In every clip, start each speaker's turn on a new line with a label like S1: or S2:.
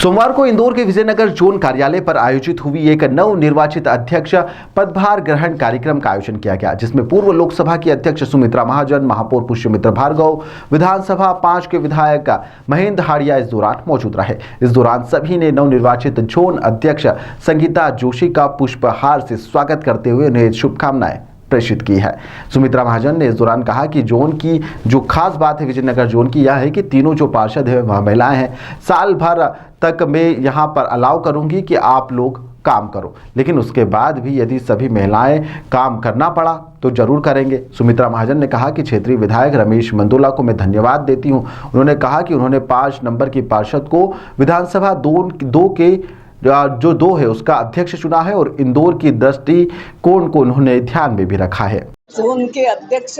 S1: सोमवार को इंदौर के विजयनगर जोन कार्यालय पर आयोजित हुई एक नव निर्वाचित अध्यक्ष पदभार ग्रहण कार्यक्रम का आयोजन किया गया, जिसमें पूर्व लोकसभा की अध्यक्ष सुमित्रा महाजन, महापौर पुष्यमित्र भार्गव, विधानसभा 5 के विधायक महेंद्र हाड़िया इस दौरान मौजूद रहे। इस दौरान सभी ने नवनिर्वाचित जोन अध्यक्ष संगीता जोशी का पुष्पहार से स्वागत करते हुए उन्हें शुभकामनाएं प्रेषित की है। सुमित्रा महाजन ने इस दौरान कहा कि जोन की जो खास बात है विजयनगर जोन की यह है कि तीनों जो पार्षद है वह महिलाएं हैं। साल भर तक मैं यहां पर अलाउ करूंगी कि आप लोग काम करो, लेकिन उसके बाद भी यदि सभी महिलाएं काम करना पड़ा तो जरूर करेंगे। सुमित्रा महाजन ने कहा कि क्षेत्रीय विधायक रमेश मंदोला को मैं धन्यवाद देती हूं। उन्होंने कहा कि उन्होंने 5 नंबर की पार्षद को विधानसभा 2 के जो 2 है उसका अध्यक्ष चुना है और इंदौर की दृष्टिकोण को उन्होंने ध्यान में भी रखा है।
S2: जोन के अध्यक्ष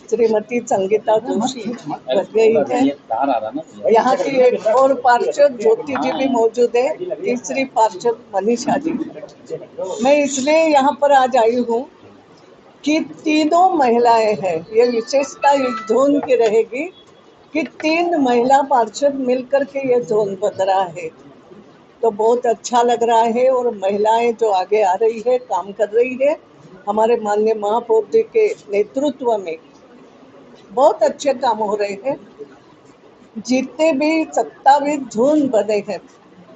S2: श्रीमती संगीता जोशी बन गई है। यहाँ की एक और पार्षद ज्योति जी भी मौजूद है, तीसरी पार्षद मनीषा जी। मैं इसलिए यहाँ पर आज आई हूँ कि तीनों महिलाएं हैं। ये विशेषता इस जोन की रहेगी कि 3 महिला पार्षद मिलकर के ये जोन बन रहा है, तो बहुत अच्छा लग रहा है। और महिलाएं जो आगे आ रही है, काम कर रही है, हमारे माननीय महापौर जी के नेतृत्व में बहुत अच्छे काम हो रहे हैं। जितने भी 27 जोन बने हैं,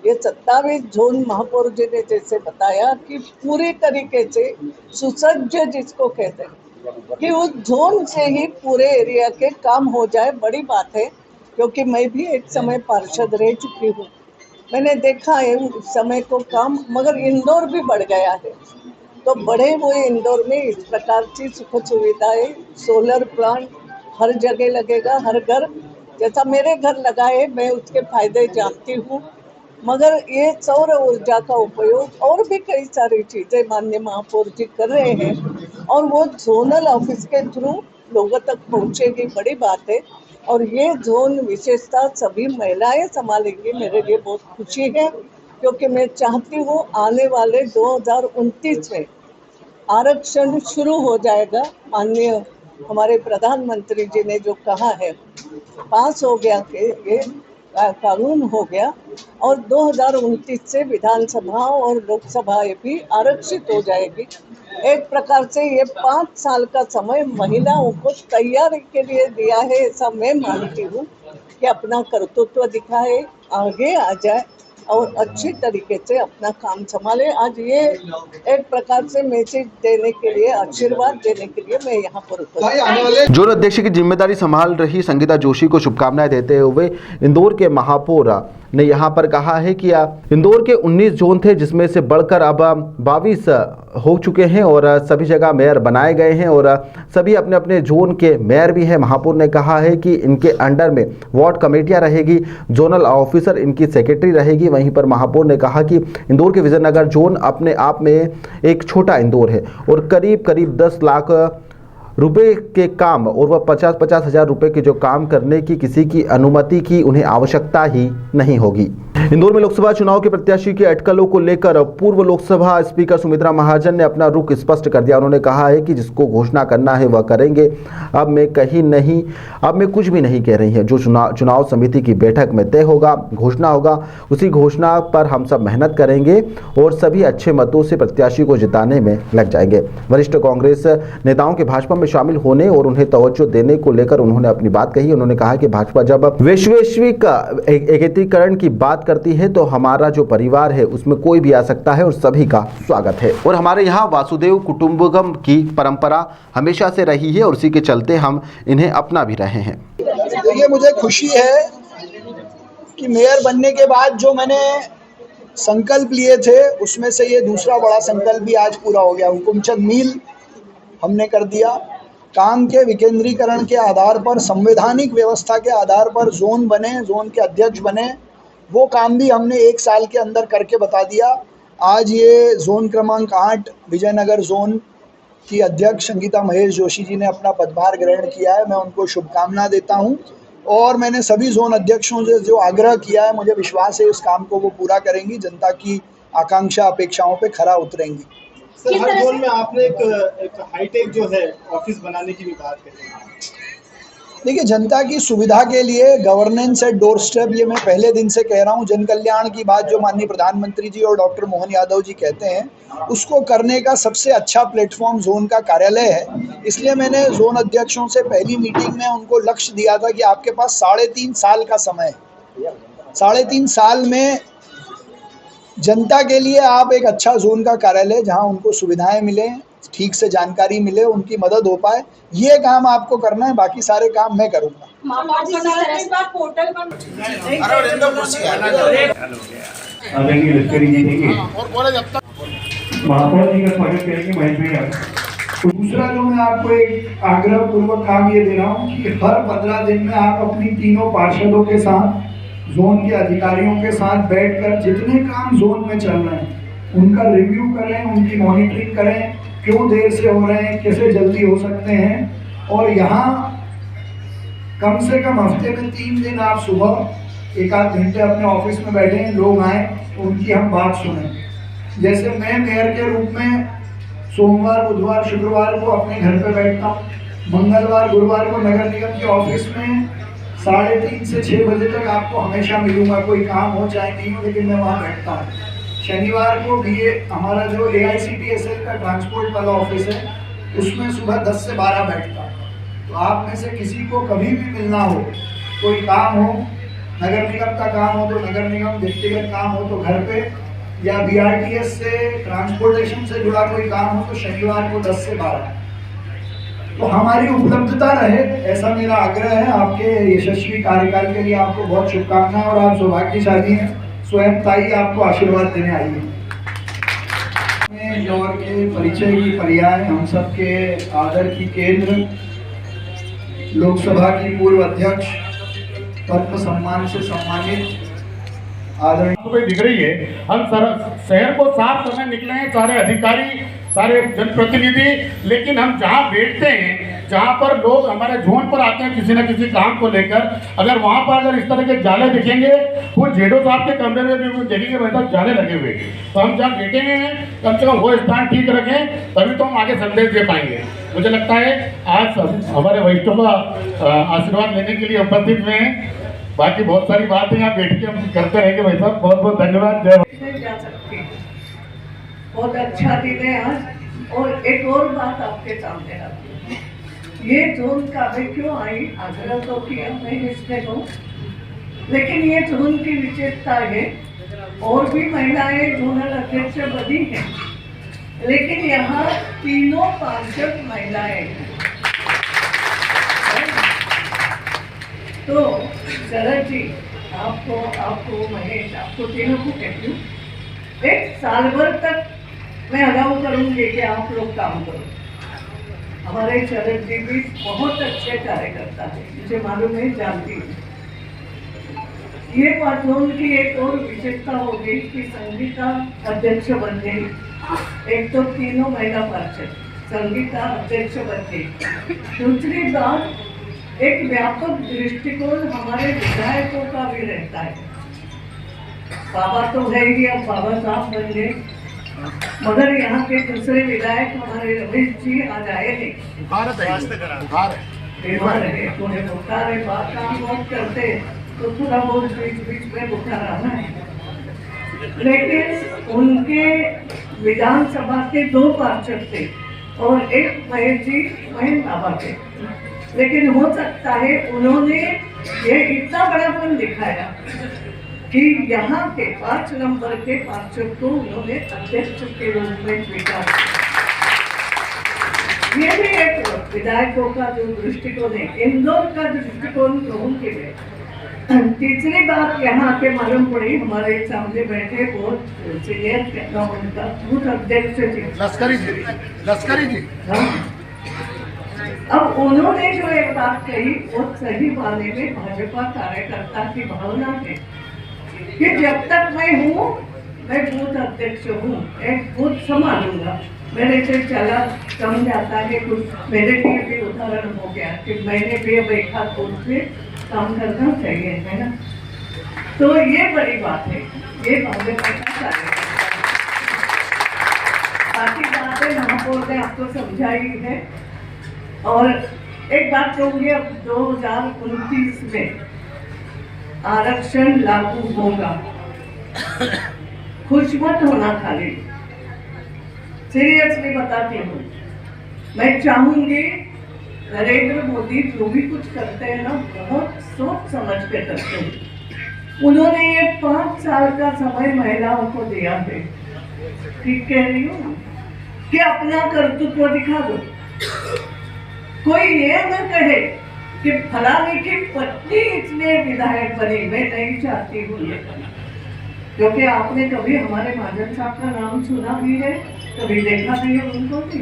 S2: ये 27 जोन महापौर जी ने जैसे बताया कि पूरी तरीके से सुसज्ज जिसको कहते हैं कि उस जोन से ही पूरे एरिया के काम हो जाए, बड़ी बात है। क्योंकि मैं भी एक समय पार्षद रह चुकी हूँ, मैंने देखा है उस समय को काम, मगर इंदौर भी बढ़ गया है। तो बढ़े हुए इंदौर में इस प्रकार की सुख सुविधाएं, सोलर प्लांट हर जगह लगेगा, हर घर, जैसा मेरे घर लगा है, मैं उसके फायदे जानती हूँ। मगर ये सौर ऊर्जा का उपयोग और भी कई सारी चीजें माननीय महापौर जी कर रहे हैं और वो जोनल ऑफिस के थ्रू लोगों तक पहुँचेगी, बड़ी बात है। और ये जोन विशेषता सभी महिलाएं संभालेंगी, मेरे लिए बहुत खुशी है। क्योंकि मैं चाहती हूँ आने वाले 2029 में आरक्षण शुरू हो जाएगा। माननीय हमारे प्रधानमंत्री जी ने जो कहा है, पास हो गया कि ये कानून हो गया और 2029 से विधानसभा और लोकसभाएं भी आरक्षित हो जाएगी। एक प्रकार से ये 5 साल का समय महिलाओं को तैयारी के लिए दिया है, ऐसा मैं मानती हूँ कि अपना कर्तृत्व दिखाए, आगे आ जाए और अच्छी तरीके से अपना काम संभाले। आज ये एक प्रकार से मैसेज देने के लिए, आशीर्वाद देने के लिए मैं यहाँ पर
S1: जोन अध्यक्ष की जिम्मेदारी संभाल रही संगीता जोशी को शुभकामनाएं देते हुए इंदौर के महापौर ने यहाँ पर कहा है कि इंदौर के 19 जोन थे, जिसमें से बढ़कर अब 22 हो चुके हैं और सभी जगह मेयर बनाए गए हैं और सभी अपने अपने जोन के मेयर भी हैं। महापौर ने कहा है कि इनके अंडर में वार्ड कमेटियां रहेगी, जोनल ऑफिसर इनकी सेक्रेटरी रहेगी। वहीं पर महापौर ने कहा कि इंदौर के विजयनगर जोन अपने आप में एक छोटा इंदौर है और करीब 10 लाख रुपए के काम और वह 50-50 हज़ार रुपए के जो काम करने की किसी की अनुमति की उन्हें आवश्यकता ही नहीं होगी। इंदौर में लोकसभा चुनाव के प्रत्याशी के अटकलों को लेकर पूर्व लोकसभा स्पीकर सुमित्रा महाजन ने अपना रुख स्पष्ट कर दिया। उन्होंने कहा है कि जिसको घोषणा करना है वह करेंगे। अब मैं कुछ भी नहीं कह रही है। जो चुनाव समिति की बैठक में तय होगा, घोषणा होगा, उसी घोषणा पर हम सब मेहनत करेंगे और सभी अच्छे मतों से प्रत्याशी को जिताने में लग जाएंगे। वरिष्ठ कांग्रेस नेताओं के भाजपा में शामिल होने और उन्हें तवज्जो देने को लेकर उन्होंने अपनी बात कही। उन्होंने कहा कि भाजपा जब वैश्विक एकीकरण की बात करती है तो हमारा जो परिवार है उसमें कोई भी आ सकता है और सभी का स्वागत है और हमारे यहाँ वासुदेव कुटुंबकम की परंपरा हमेशा से रही है और उसी के चलते हम इन्हें अपना भी रहे हैं।
S3: देखिए, मुझे खुशी है कि मेयर बनने के बाद जो मैंने संकल्प लिए थे उसमें से ये दूसरा बड़ा संकल्प भी आज पूरा हो गया। हुकुमचंद मील हमने कर दिया। काम के विकेंद्रीकरण के आधार पर, संवैधानिक व्यवस्था के आधार पर जोन बने, जोन के अध्यक्ष बने, वो काम भी हमने 1 साल के अंदर करके बता दिया। आज ये जोन क्रमांक 8 विजयनगर जोन की अध्यक्ष संगीता महेश जोशी जी ने अपना पदभार ग्रहण किया है। मैं उनको शुभकामना देता हूं और मैंने सभी जोन अध्यक्षों से जो आग्रह किया है, मुझे विश्वास है इस काम को वो पूरा करेंगी, जनता की आकांक्षा अपेक्षाओं पे खरा उतरेंगी।
S4: सर, हर जोन में आपने एक हाईटेक जो है ऑफिस बनाने की भी बात कही।
S3: देखिए, जनता की सुविधा के लिए गवर्नेंस एट डोर स्टेप, ये मैं पहले दिन से कह रहा हूँ। जन कल्याण की बात जो माननीय प्रधानमंत्री जी और डॉक्टर मोहन यादव जी कहते हैं, उसको करने का सबसे अच्छा प्लेटफॉर्म जोन का कार्यालय है। इसलिए मैंने जोन अध्यक्षों से पहली मीटिंग में उनको लक्ष्य दिया था कि आपके पास 3.5 साल का समय है। 3.5 साल में जनता के लिए आप एक अच्छा जोन का कार्यालय, जहां उनको सुविधाएं मिले, ठीक से जानकारी मिले, उनकी मदद हो पाए, ये काम आपको करना है। बाकी सारे काम मैं करूंगा।
S4: आदरणीय लश्करी जी देंगे महापौर जी का स्वागत करेंगे महेश भैया।
S3: दूसरा जो मैं आपको एक आग्रह पूर्वक काम ये दे रहा हूँ कि हर 15 दिन में आप अपनी तीनों पार्षदों के साथ, जोन के अधिकारियों के साथ बैठकर जितने काम जोन में चल रहे हैं उनका रिव्यू करें, उनकी मॉनिटरिंग करें, क्यों देर से हो रहे हैं, कैसे जल्दी हो सकते हैं। और यहाँ कम से कम हफ्ते में 3 दिन आप सुबह 1-8 घंटे अपने ऑफिस में बैठें, लोग आए, उनकी हम बात सुनें। जैसे मैं मेयर के रूप में सोमवार, बुधवार, शुक्रवार को अपने घर पे बैठता हूँ, मंगलवार, गुरुवार को नगर निगम के ऑफिस में 3:30 से 6 बजे तक आपको हमेशा मिलूंगा। कोई काम हो चाहे नहीं हो, लेकिन मैं वहाँ बैठता हूँ। शनिवार को भी ये हमारा जो AICTSL का ट्रांसपोर्ट वाला ऑफिस है, उसमें सुबह 10 से 12 बैठता हूँ। तो आप में से किसी को कभी भी मिलना हो, कोई काम हो, नगर निगम का काम हो तो नगर निगम, व्यक्तिगत काम हो तो घर पे, या BRTS से, ट्रांसपोर्टेशन से जुड़ा कोई काम हो तो शनिवार को 10 से 12। तो हमारी उपलब्धता रहे, ऐसा मेरा आग्रह है। आपके यशस्वी कार्यकाल के लिए आपको बहुत शुभकामनाएं और आप सौभाग्यशाली हैं। स्वयं ताई आपको आशीर्वाद देने आई है। इंदौर के परिचय की पर्याय, हम सब के आदर की केंद्र, लोकसभा की पूर्व अध्यक्ष, पद्म सम्मान से सम्मानित
S4: आदरणीय दिख रही है। हम शहर को साफ करने निकले हैं, सारे अधिकारी, सारे जनप्रतिनिधि, लेकिन हम जहाँ बैठते हैं, जहाँ पर लोग हमारे जोन पर आते हैं किसी न किसी काम को लेकर, अगर वहाँ पर अगर इस तरह के जाले दिखेंगे, वो जेडो साहब के कमरे में भी देखेंगे वैसा जाले लगे हुए, तो हम जहाँ बैठे हैं कम से कम वो स्थान ठीक रखें, तभी तो हम आगे संदेश दे पाएंगे। मुझे लगता है आज हमारे वरिष्ठों का आशीर्वाद लेने के लिए उपस्थित हुए हैं। बाकी बहुत सारी बातें यहाँ बैठ के हम करते रहेंगे। भाई साहब बहुत बहुत धन्यवाद। जय
S2: जा सकते हैं। बहुत अच्छा दिन है आज। और एक और बात आपके सामने रखी, ये जोन का मैं क्यों आई, आग्रह तो किया मैं इसमें को, लेकिन ये जोन की विशेषता है। और भी महिलाएं जोनल अध्यक्ष बनी हैं, लेकिन यहाँ तीनों पार्षद महिलाएं हैं। तो शरद जी, आपको महेश, आपको तीनों को कहती हूँ, एक साल भर तक मैं अलाउ करूँगी कि आप लोग काम करो। हमारे शरद जी भी बहुत अच्छे कार्यकर्ता है, मुझे मालूम है, जानती हूँ। ये पार्षद की एक और विशेषता होगी कि संगीता अध्यक्ष बन गई। एक तो तीनों महिला पार्षद संगीता अध्यक्ष बन गई। दूसरी बात, एक व्यापक दृष्टिकोण हमारे विधायकों का भी रहता है। बाबा तो है ही, अब बाबा साहब बन गए, मगर यहाँ के दूसरे विधायक हमारे रमेश जी आज आए नहीं, बीमार है, थोड़े बुखार है, बात काम बहुत करते तो थोड़ा बहुत बीच में बुखार आना है। लेकिन उनके विधानसभा के 2 पार्षद थे और एक महेश जी महेश बाबा थे, लेकिन हो सकता है उन्होंने ये इतना बड़ापन दिखाया कि यहाँ के 5 नंबर के पार्षद को उन्होंने अध्यक्ष के रूप में स्वीकार किया। ये भी एक विधायकों का जो दृष्टिकोण है, इंदौर का दृष्टिकोण लोगों के लिए। तीसरी बात यहाँ के मालूम पड़ी, हमारे सामने बैठे बहुत सीनियर उनका बूथ अध्यक्ष जी
S4: लश्करी जी।
S2: अब उन्होंने जो एक बात कही वो सही माने में भाजपा कार्यकर्ता की भावना है कि जब तक मैं हूँ, मैं बूथ अध्यक्ष हूँ, एक बूथ संभालूंगा। मेरे से चला कम जाता है कुछ, मेरे लिए भी उदाहरण हो गया कि मैंने भी अब एक हाथ बूथ पे काम करना चाहिए, है ना। तो ये बड़ी बात है, ये भाजपा का कार्यकर्ता। बाकी बातें महापौर ने आपको समझाई है। और एक बात कहूँगी, अब 2029 में आरक्षण लागू होगा। खुश मत होना खाली, सीरियसली बताती हूँ। मैं चाहूंगी नरेंद्र मोदी जो भी कुछ करते हैं ना, बहुत सोच समझ के करते हैं। उन्होंने ये 5 साल का समय महिलाओं को दिया है, ठीक कह रही हूँ ना, कि अपना कर्तृत्व दिखा दो। कोई ये न कहे कि फलाने की पत्नी इसलिए विधायक बनी। मैं नहीं चाहती हूँ ये, क्योंकि आपने कभी हमारे महाजन साहब का नाम सुना भी है, कभी देखा नहीं है उनको भी।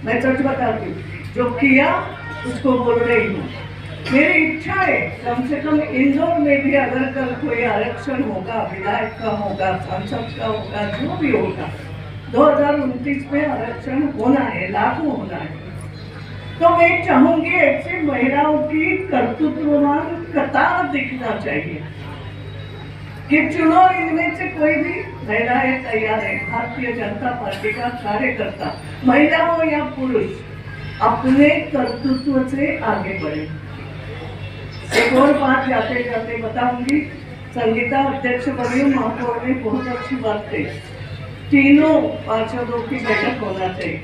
S2: मैं सच बताती हूँ, जो किया उसको बोल रही हूँ। मेरी इच्छा है कम से कम इंदौर में भी अगर कल कोई आरक्षण होगा, विधायक का होगा, सांसद का होगा, जो भी होगा, 2029 में आरक्षण होना है, लागू होना है। तो मैं चाहूंगी ऐसी महिलाओं की कर्तृत्ववान कतार दिखना चाहिए कि चुनो इनमें से कोई भी महिलाएं तैयार है। भारतीय जनता पार्टी का कार्यकर्ता, महिला हो या पुरुष, अपने कर्तृत्व से आगे बढ़े। एक और बात जाते जाते बताऊंगी, संगीता अध्यक्ष बनी महापौर ने बहुत अच्छी बात कही, तीनों पार्षदों की बैठक होना चाहिए।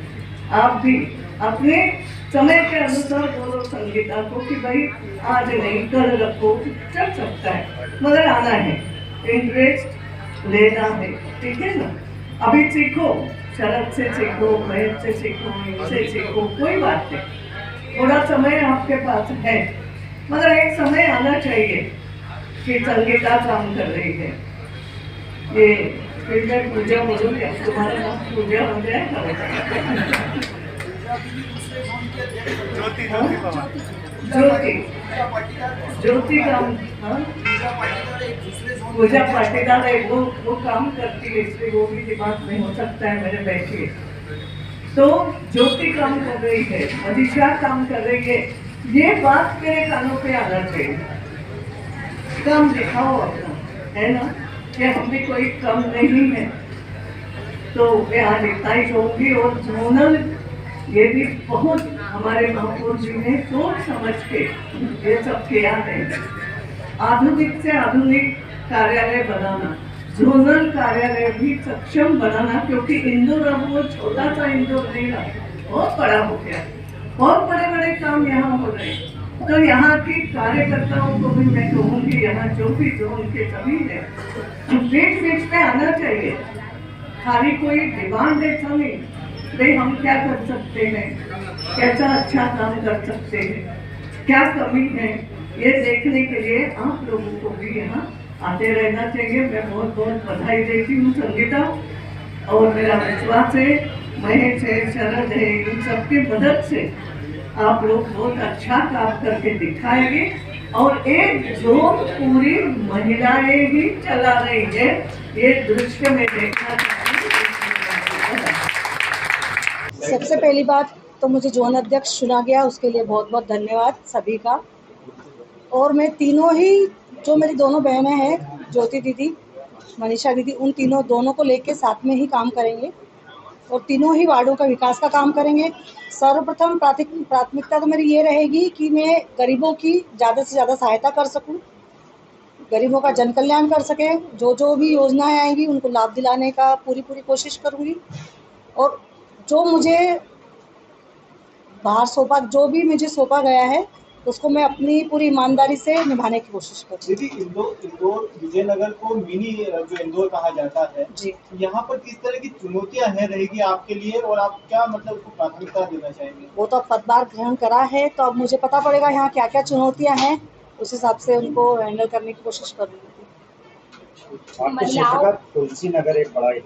S2: आप भी अपने समय के अनुसार बोलो संगीता को कि भाई आज नहीं कल रखो, चल सकता है, मगर आना है, इंटरेस्ट लेना है, ठीक है ना। अभी सीखो, शरद से सीखो, महेश से सीखो, इनसे सीखो, कोई बात नहीं, थोड़ा समय आपके पास है, मगर एक समय आना चाहिए कि संगीता काम कर रही है। ये फिर मैं पूजा बोलूँगी, अब तुम्हारा नाम पूजा हो जाएगा। ज्योति काम, पूजा पाटीदार है, वो काम करती है, इसलिए वो भी दिमाग में हो सकता है मेरे बैठिए। तो ज्योति काम कर रही है, मनीषा काम कर रही है, ये बात मेरे कानों पे आना चाहिए। काम दिखाओ अपना, है ना, कि हम भी कोई कम नहीं है। तो मैं आज इतना ही कहूँगी। और जोनल ये भी बहुत हमारे महापौर जी ने सोच समझ के ये सब किया है। आधुनिक से आधुनिक कार्यालय बनाना, जोनल कार्यालय भी सक्षम बनाना, क्योंकि इंदौर अब वो छोटा सा इंदौर नहीं रहा, बहुत बड़ा हो गया, बहुत बड़े बड़े काम यहाँ हो रहे हैं। तो यहाँ की कार्यकर्ताओं को भी मैं कहूँगी, यहाँ जो भी जोन के सभी है, बीच बीच में आना चाहिए। खाली कोई डिमांड ऐसा नहीं, भाई हम क्या कर सकते हैं, कैसा अच्छा काम कर सकते हैं, क्या कमी है, ये देखने के लिए आप लोगों को भी यहाँ आते रहना चाहिए। मैं बहुत बहुत बधाई देती हूँ संगीता, और मेरा विश्वास है महेश है, शरद है, इन सबकी मदद से आप लोग बहुत अच्छा काम करके दिखाएंगे। और एक जोन पूरी महिलाएं ही चला रही है, ये दृश्य में देखना चाहिए।
S5: सबसे पहली बात तो मुझे जोन अध्यक्ष चुना गया, उसके लिए बहुत बहुत धन्यवाद सभी का। और मैं तीनों ही, जो मेरी दोनों बहनें हैं, ज्योति दीदी, मनीषा दीदी, उन दोनों को लेके साथ में ही काम करेंगे और तीनों ही वार्डों का विकास का काम करेंगे। सर्वप्रथम प्राथमिकता तो मेरी ये रहेगी कि मैं गरीबों की ज़्यादा से ज़्यादा सहायता कर सकूं, गरीबों का जन कल्याण कर सके, जो भी योजनाएं आएंगी उनको लाभ दिलाने का पूरी कोशिश करूंगी। और जो मुझे बाहर जो भी मुझे सौंपा गया है उसको मैं अपनी पूरी ईमानदारी से निभाने की कोशिश करूँगी।
S6: दीदी, इंदौर विजयनगर को मिनी जो इंदौर कहा जाता है जी, यहाँ पर किस तरह की चुनौतियाँ हैं रहेगी आपके लिए, और आप क्या मतलब उसको प्राथमिकता देना चाहेंगे? वो
S5: तो अब पदभार ग्रहण करा है, तो अब मुझे पता पड़ेगा यहाँ क्या क्या चुनौतियाँ हैं, उस हिसाब से उनको हैंडल करने की कोशिश करूँगी।
S7: तुलसी नगर एक बड़ा इलाका